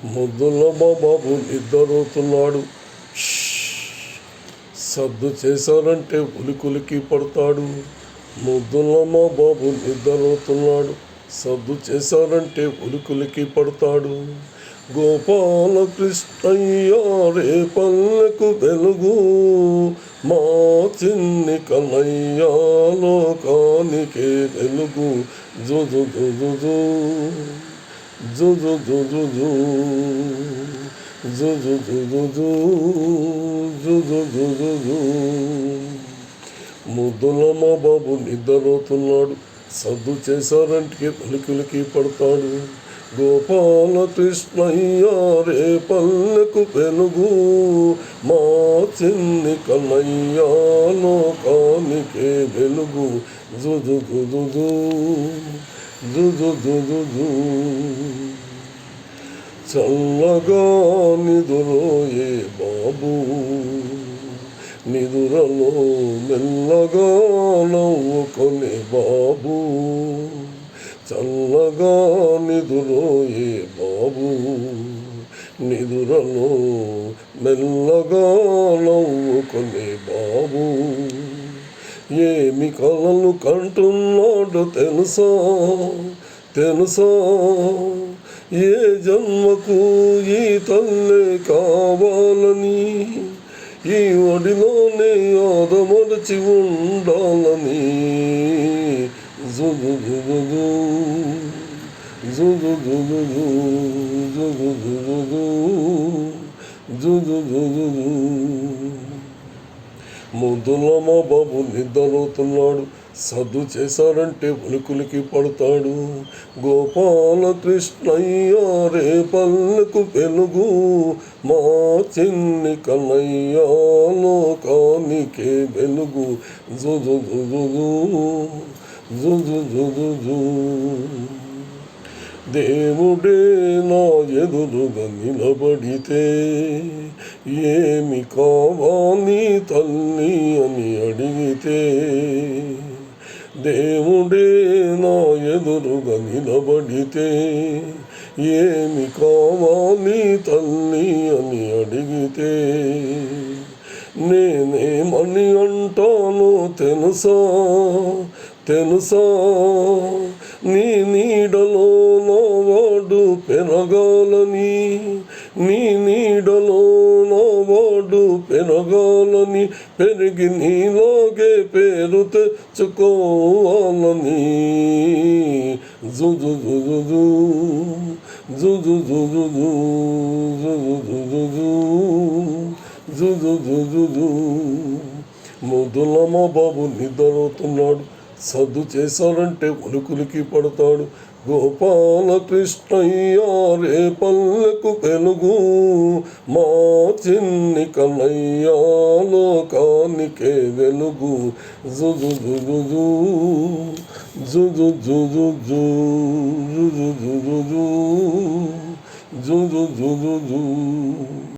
ముద్దుల మా బాబు నిద్రపోతున్నాడు. సద్దు చేశారంటే ఉలికులికి పడతాడు. ముద్దుల మా బాబు నిద్రపోతున్నాడు. సద్దు చేశారంటే ఉలికులికి పడతాడు. గోపాల కృష్ణయ్య రే పల్లెకు వెలుగు, మా చిన్ని కన్నయ్య లోకానికే వెలుగు. జు జు జు జు జు జు జు జు జు జు జు జు జు జు జు జు జు జు జు. ముద్దుల మా బాబు నిద్రపోతున్నాడు. సద్దు చేశారంటే ఉలికులికి పడతాడు. గోపాల కృష్ణయ్య రే పల్లెకు వెలుగు, మా చిన్ని కన్నయ్య లోకానికే వెలుగు. జు జు జు జు జు జు జు జు జు జు. చల్లగా నిదురోయే బాబు, నిదురలో మెల్లగా నవ్వుకొనే బాబు. చల్లగా నిదురోయే బాబు, నిదురలో మెల్లగా నవ్వుకొనే బాబు. ఏమి కలలు కంటున్నాడు తెలుసా తెలుసా, ఏ జన్మకు ఈ తల్లే కావాలని, ఈ ఒడిలోనే ఆదమరచి ఉండాలని. జు జు జు జు జు జు జు జు జు జు జు జు జు జు జు జు జు. ముద్దుల మా బాబు నిద్రపోతున్నాడు. సద్దు చేశారంటే ఉలికులికి పడతాడు. గోపాల కృష్ణయ్య రే పల్లెకు వెలుగు, మా చిన్ని కన్నయ్య లోకానికే వెలుగు. జు జు జు జు జు జు జు జు జు. దేవుడే నా ఎదురుగా నిలబడితే, ఏమి కావాలి తల్లి అని అడిగితే, దేవుడే నా ఎదురుగా నిలబడితే, ఏమి కావాలి తల్లి అని అడిగితే, నేనేమని అంటానో తెలుసా తెలుసా, నీ నీడలో నా వాడు పెరగాలని, నీ నీడలో నా వాడు పెరగాలని, పెరిగి నీలాగే పేరు తెచ్చుకోవాలని. జు జు జు జు జు జు జు జు జు జు జు జు జు జు జు జు జు. ముద్దుల మా బాబు నిద్రపోతున్నాడు. సద్దు చేశారంటే ఉలికులికి పడతాడు. గోపాల కృష్ణయ్య రే పల్లెకు వెలుగు, మా చిన్ని కన్నయ్య లోకానికే వెలుగు. జు జు జు జు జు జు జు జు జు జు జు జు జు జు జు జు జు జు జు.